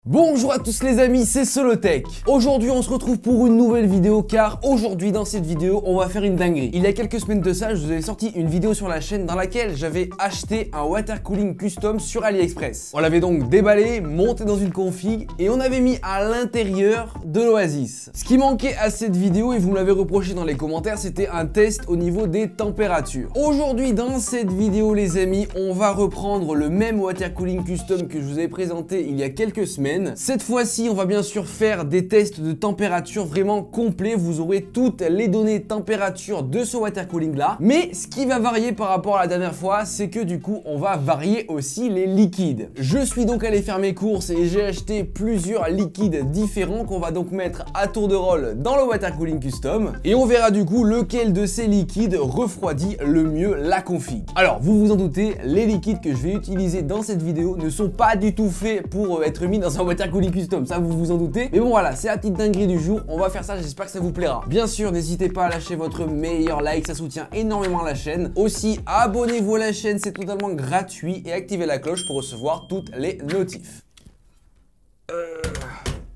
Bonjour à tous les amis, c'est Solotech. Aujourd'hui on se retrouve pour une nouvelle vidéo car aujourd'hui dans cette vidéo on va faire une dinguerie. Il y a quelques semaines de ça je vous avais sorti une vidéo sur la chaîne dans laquelle j'avais acheté un water cooling custom sur AliExpress. On l'avait donc déballé, monté dans une config et on avait mis à l'intérieur de l'Oasis. Ce qui manquait à cette vidéo et vous me l'avez reproché dans les commentaires, c'était un test au niveau des températures. Aujourd'hui dans cette vidéo les amis, on va reprendre le même water cooling custom que je vous avais présenté il y a quelques semaines. Cette fois-ci, on va bien sûr faire des tests de température vraiment complets. Vous aurez toutes les données température de ce water cooling là. Mais ce qui va varier par rapport à la dernière fois, c'est que du coup, on va varier aussi les liquides. Je suis donc allé faire mes courses et j'ai acheté plusieurs liquides différents qu'on va donc mettre à tour de rôle dans le water cooling custom. Et on verra du coup lequel de ces liquides refroidit le mieux la config. Alors, vous vous en doutez, les liquides que je vais utiliser dans cette vidéo ne sont pas du tout faits pour être mis dans un water cooling custom, ça vous vous en doutez. Mais bon voilà, c'est la petite dinguerie du jour, on va faire ça, j'espère que ça vous plaira. Bien sûr, n'hésitez pas à lâcher votre meilleur like, ça soutient énormément la chaîne. Aussi, abonnez-vous à la chaîne, c'est totalement gratuit et activez la cloche pour recevoir toutes les notifs.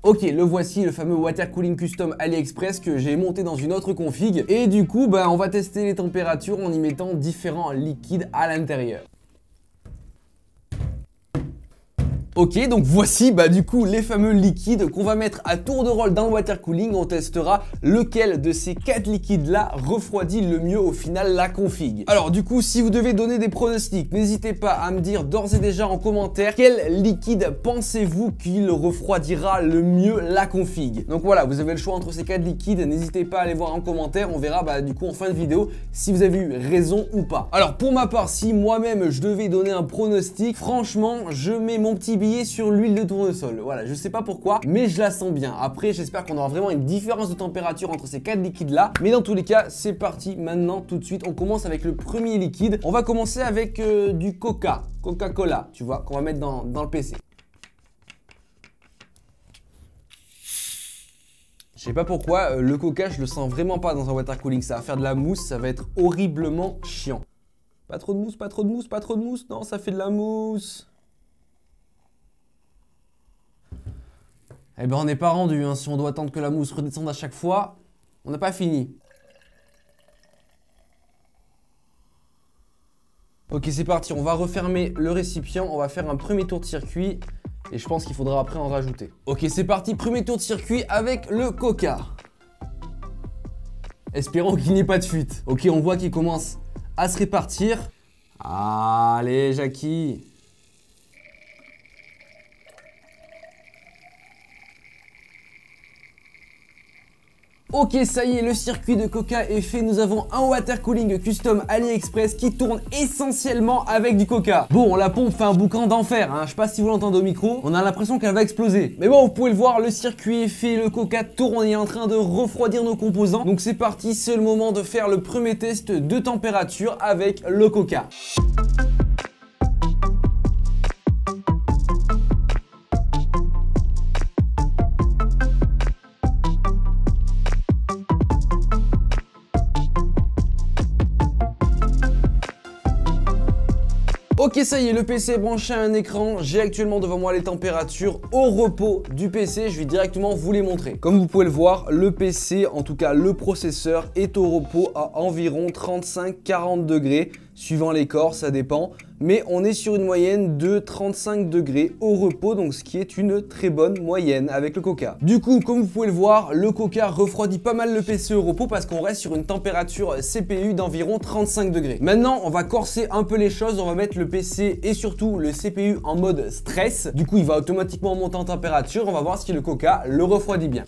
Ok, le voici, le fameux water cooling custom AliExpress que j'ai monté dans une autre config. Et du coup, on va tester les températures en y mettant différents liquides à l'intérieur. Ok, donc voici du coup les fameux liquides qu'on va mettre à tour de rôle dans le water cooling. On testera lequel de ces 4 liquides là refroidit le mieux au final la config. Alors du coup, si vous devez donner des pronostics, n'hésitez pas à me dire d'ores et déjà en commentaire quel liquide pensez-vous qu'il refroidira le mieux la config. Donc voilà, vous avez le choix entre ces 4 liquides, n'hésitez pas à les voir en commentaire, on verra du coup en fin de vidéo si vous avez eu raison ou pas. Alors pour ma part, si moi-même je devais donner un pronostic, franchement je mets mon petit billet sur l'huile de tournesol. Voilà, je sais pas pourquoi, mais je la sens bien. Après, j'espère qu'on aura vraiment une différence de température entre ces 4 liquides là. Mais dans tous les cas, c'est parti maintenant, tout de suite. On commence avec le premier liquide. On va commencer avec du Coca-Cola, tu vois, qu'on va mettre dans le PC. Je sais pas pourquoi, le Coca, je le sens vraiment pas dans un water cooling. Ça va faire de la mousse, ça va être horriblement chiant. Pas trop de mousse, pas trop de mousse, pas trop de mousse. Non, ça fait de la mousse. Eh ben on n'est pas rendu, hein. Si on doit attendre que la mousse redescende à chaque fois, on n'a pas fini. Ok, c'est parti, on va refermer le récipient, on va faire un premier tour de circuit et je pense qu'il faudra après en rajouter. Ok, c'est parti, premier tour de circuit avec le Coca. Espérons qu'il n'y ait pas de fuite. Ok, on voit qu'il commence à se répartir. Allez, Jackie. Ok, ça y est, le circuit de Coca est fait. Nous avons un water cooling custom AliExpress qui tourne essentiellement avec du Coca. Bon, la pompe fait un boucan d'enfer, hein. Je sais pas si vous l'entendez au micro, on a l'impression qu'elle va exploser. Mais bon, vous pouvez le voir, le circuit est fait, le Coca tourne, on est en train de refroidir nos composants. Donc c'est parti, c'est le moment de faire le premier test de température avec le Coca. Ok, ça y est, le PC est branché à un écran. J'ai actuellement devant moi les températures au repos du PC. Je vais directement vous les montrer. Comme vous pouvez le voir, le PC, en tout cas le processeur, est au repos à environ 35-40 degrés. Suivant les corps, ça dépend. Mais on est sur une moyenne de 35 degrés au repos, donc ce qui est une très bonne moyenne avec le Coca. Du coup, comme vous pouvez le voir, le Coca refroidit pas mal le PC au repos parce qu'on reste sur une température CPU d'environ 35 degrés. Maintenant, on va corser un peu les choses, on va mettre le PC et surtout le CPU en mode stress. Du coup, il va automatiquement monter en température, on va voir si le Coca le refroidit bien.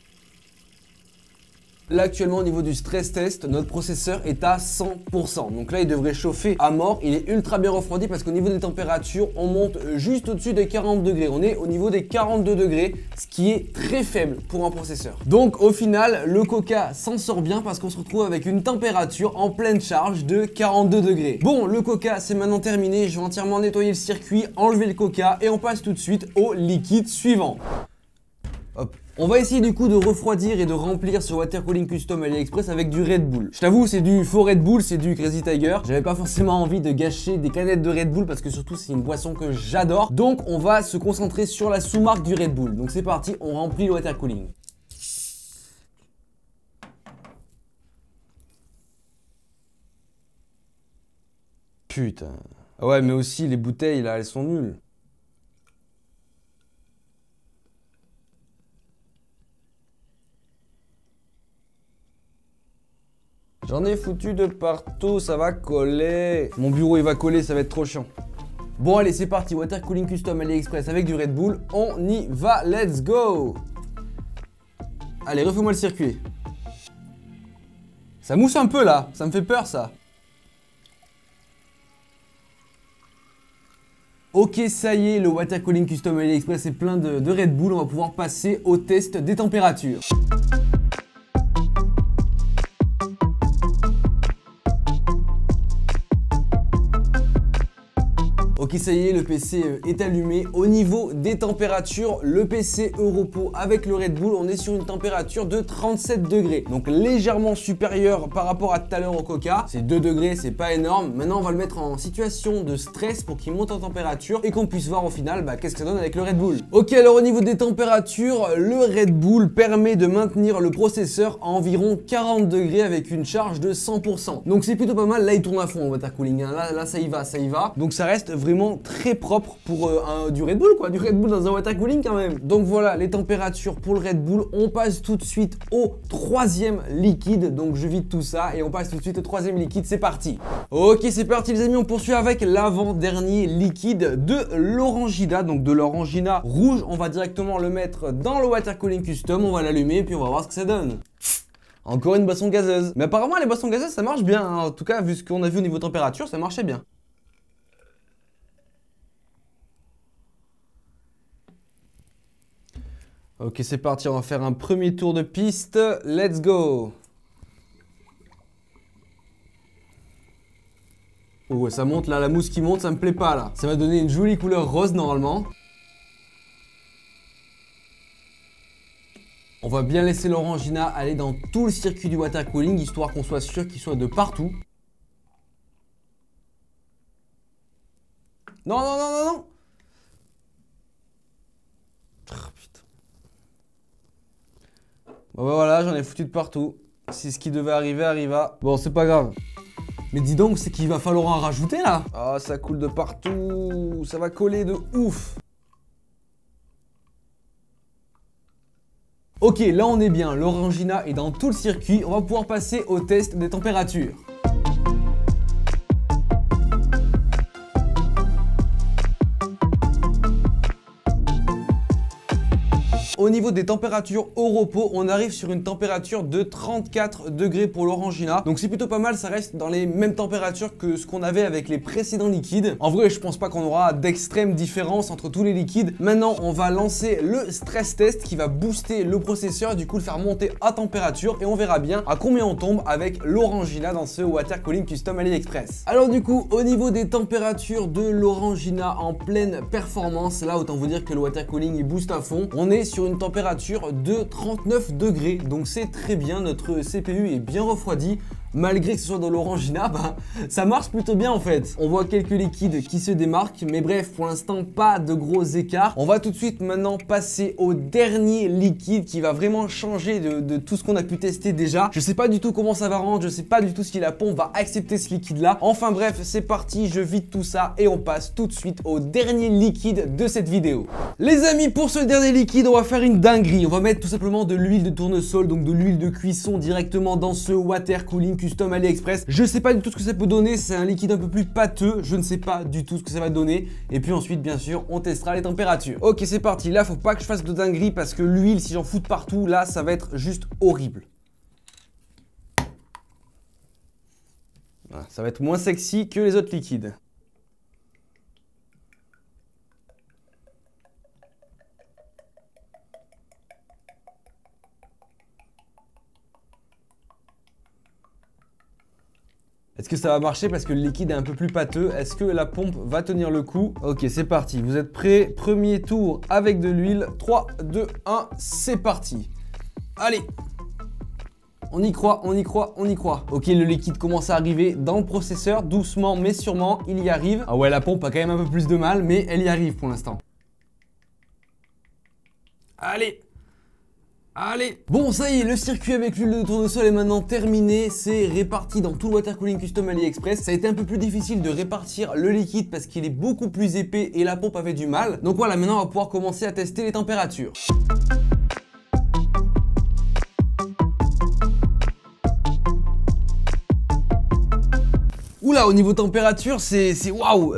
Là actuellement au niveau du stress test, notre processeur est à 100%. Donc là il devrait chauffer à mort, il est ultra bien refroidi parce qu'au niveau des températures, on monte juste au-dessus des 40 degrés. On est au niveau des 42 degrés, ce qui est très faible pour un processeur. Donc au final, le Coca s'en sort bien parce qu'on se retrouve avec une température en pleine charge de 42 degrés. Bon, le Coca c'est maintenant terminé, je vais entièrement nettoyer le circuit, enlever le Coca et on passe tout de suite au liquide suivant. Hop. On va essayer du coup de refroidir et de remplir ce water cooling custom AliExpress avec du Red Bull. Je t'avoue, c'est du faux Red Bull, c'est du Crazy Tiger. J'avais pas forcément envie de gâcher des canettes de Red Bull parce que surtout c'est une boisson que j'adore. Donc on va se concentrer sur la sous-marque du Red Bull. Donc c'est parti, on remplit le water cooling. Putain. Ah ouais, mais aussi les bouteilles là, elles sont nulles. J'en ai foutu de partout, ça va coller. Mon bureau il va coller, ça va être trop chiant. Bon allez, c'est parti, water cooling custom AliExpress avec du Red Bull. On y va, let's go. Allez, refais-moi le circuit. Ça mousse un peu là, ça me fait peur ça. Ok, ça y est, le water cooling custom AliExpress est plein de Red Bull. On va pouvoir passer au test des températures. Ok, ça y est, le PC est allumé. Au niveau des températures, le PC Europo avec le Red Bull, on est sur une température de 37 degrés. Donc légèrement supérieure par rapport à tout à l'heure au Coca. C'est 2 degrés, c'est pas énorme. Maintenant, on va le mettre en situation de stress pour qu'il monte en température et qu'on puisse voir au final qu'est-ce que ça donne avec le Red Bull. Ok, alors au niveau des températures, le Red Bull permet de maintenir le processeur à environ 40 degrés avec une charge de 100%. Donc c'est plutôt pas mal. Là, il tourne à fond en water cooling. Hein. Là, ça y va, ça y va. Donc ça reste vraiment très propre pour du Red Bull quoi, du Red Bull dans un water cooling quand même. Donc voilà les températures pour le Red Bull. On passe tout de suite au troisième liquide, donc je vide tout ça et on passe tout de suite au troisième liquide, c'est parti. Ok, c'est parti les amis, on poursuit avec l'avant-dernier liquide de l'Orangina, donc de l'Orangina rouge. On va directement le mettre dans le water cooling custom, on va l'allumer et puis on va voir ce que ça donne. Encore une boisson gazeuse. Mais apparemment les boissons gazeuses ça marche bien, hein. En tout cas vu ce qu'on a vu au niveau température, ça marchait bien. Ok, c'est parti, on va faire un premier tour de piste. Let's go. Oh, ça monte là, la mousse qui monte, ça me plaît pas là. Ça va donner une jolie couleur rose normalement. On va bien laisser l'Orangina aller dans tout le circuit du water cooling, histoire qu'on soit sûr qu'il soit de partout. Non, non, non, non, non. Oh, putain. Bon bah voilà, j'en ai foutu de partout. Si ce qui devait arriver arriva. Bon, c'est pas grave. Mais dis donc, c'est qu'il va falloir en rajouter là. Ah, ça coule de partout. Ça va coller de ouf. Ok, là on est bien. L'Orangina est dans tout le circuit. On va pouvoir passer au test des températures. Au niveau des températures au repos, on arrive sur une température de 34 degrés pour l'Orangina. Donc c'est plutôt pas mal, ça reste dans les mêmes températures que ce qu'on avait avec les précédents liquides. En vrai, je pense pas qu'on aura d'extrême différence entre tous les liquides. Maintenant, on va lancer le stress test qui va booster le processeur et du coup le faire monter à température et on verra bien à combien on tombe avec l'Orangina dans ce water cooling custom AliExpress. Alors du coup, au niveau des températures de l'Orangina en pleine performance, là autant vous dire que le water cooling il booste à fond. On est sur une température de 39 degrés, donc c'est très bien, notre CPU est bien refroidi. Malgré que ce soit dans l'Orangina, ça marche plutôt bien en fait. On voit quelques liquides qui se démarquent, mais bref, pour l'instant, pas de gros écarts. On va tout de suite maintenant passer au dernier liquide qui va vraiment changer de tout ce qu'on a pu tester déjà. Je sais pas du tout comment ça va rendre, je sais pas du tout si la pompe va accepter ce liquide là. Enfin bref, c'est parti, je vide tout ça et on passe tout de suite au dernier liquide de cette vidéo. Les amis, pour ce dernier liquide, on va faire une dinguerie. On va mettre tout simplement de l'huile de tournesol, donc de l'huile de cuisson directement dans ce water cooling custom AliExpress. Je sais pas du tout ce que ça peut donner, c'est un liquide un peu plus pâteux, je ne sais pas du tout ce que ça va donner. Et puis ensuite, bien sûr, on testera les températures. Ok, c'est parti, là, faut pas que je fasse de dinguerie parce que l'huile, si j'en fous de partout, là, ça va être juste horrible. Voilà, ça va être moins sexy que les autres liquides. Est-ce que ça va marcher parce que le liquide est un peu plus pâteux? Est-ce que la pompe va tenir le coup? Ok, c'est parti. Vous êtes prêts? Premier tour avec de l'huile. 3, 2, 1, c'est parti. Allez! On y croit, on y croit, on y croit. Ok, le liquide commence à arriver dans le processeur, doucement mais sûrement, il y arrive. Ah ouais, la pompe a quand même un peu plus de mal, mais elle y arrive pour l'instant. Allez! Allez! Bon, ça y est, le circuit avec l'huile de tournesol est maintenant terminé. C'est réparti dans tout le water cooling custom AliExpress. Ça a été un peu plus difficile de répartir le liquide parce qu'il est beaucoup plus épais et la pompe avait du mal. Donc voilà, maintenant on va pouvoir commencer à tester les températures. Oula, au niveau température, c'est waouh.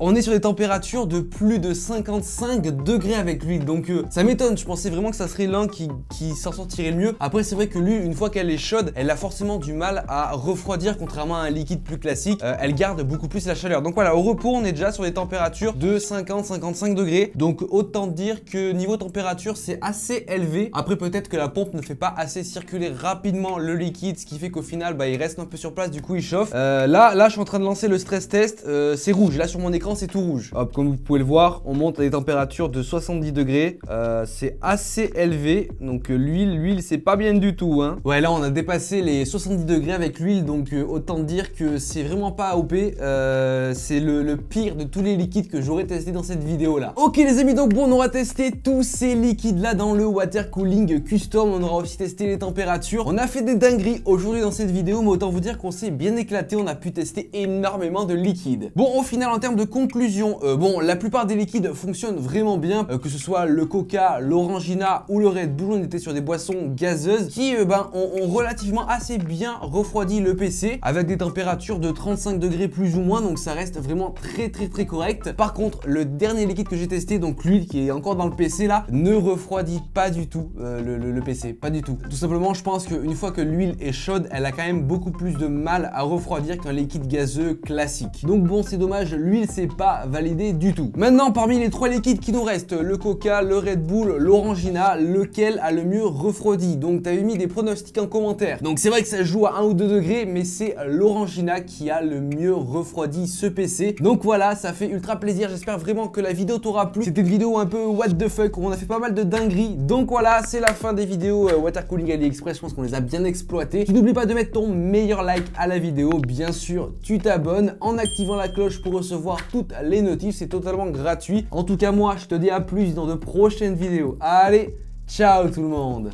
On est sur des températures de plus de 55 degrés avec l'huile. Donc ça m'étonne, je pensais vraiment que ça serait l'un qui s'en sortirait le mieux. Après, c'est vrai que l'huile, une fois qu'elle est chaude, elle a forcément du mal à refroidir, contrairement à un liquide plus classique. Elle garde beaucoup plus la chaleur. Donc voilà, au repos, on est déjà sur des températures de 50-55 degrés. Donc autant dire que niveau température, c'est assez élevé. Après, peut-être que la pompe ne fait pas assez circuler rapidement le liquide, ce qui fait qu'au final, bah, il reste un peu sur place, du coup, il chauffe. Là, je suis en train de lancer le stress test, c'est rouge, là sur mon écran c'est tout rouge. Hop, comme vous pouvez le voir, on monte à des températures de 70 degrés, c'est assez élevé, donc l'huile c'est pas bien du tout, hein. Ouais, là on a dépassé les 70 degrés avec l'huile, donc autant dire que c'est vraiment pas AOP, c'est le pire de tous les liquides que j'aurais testé dans cette vidéo là. Ok les amis, donc bon, on aura testé tous ces liquides là dans le water cooling custom, on aura aussi testé les températures, on a fait des dingueries aujourd'hui dans cette vidéo, mais autant vous dire qu'on s'est bien éclaté, on a pu tester énormément de liquides. Bon, au final, en termes de conclusion, bon, la plupart des liquides fonctionnent vraiment bien, que ce soit le Coca, l'Orangina ou le Red Bull, on était sur des boissons gazeuses qui ont relativement assez bien refroidi le PC avec des températures de 35 degrés plus ou moins, donc ça reste vraiment très correct. Par contre, le dernier liquide que j'ai testé, donc l'huile qui est encore dans le PC là, ne refroidit pas du tout le PC, pas du tout. Tout simplement, je pense qu'une fois que l'huile est chaude, elle a quand même beaucoup plus de mal à refroidir qu'un liquide gazeux classique. Donc bon, c'est dommage, l'huile c'est pas validé du tout. Maintenant, parmi les trois liquides qui nous restent, le Coca, le Red Bull, l'Orangina, lequel a le mieux refroidi? Donc t'avais mis des pronostics en commentaire. Donc c'est vrai que ça joue à 1 ou 2 degrés, mais c'est l'Orangina qui a le mieux refroidi ce PC. Donc voilà, ça fait ultra plaisir. J'espère vraiment que la vidéo t'aura plu. C'était une vidéo un peu what the fuck où on a fait pas mal de dingueries. Donc voilà, c'est la fin des vidéos water cooling AliExpress. Je pense qu'on les a bien exploitées. Tu n'oublies pas de mettre ton meilleur like à la vidéo, bien sûr. Tu t'abonnes en activant la cloche pour recevoir toutes les notifs, c'est totalement gratuit. En tout cas moi je te dis à plus dans de prochaines vidéos. Allez, ciao tout le monde.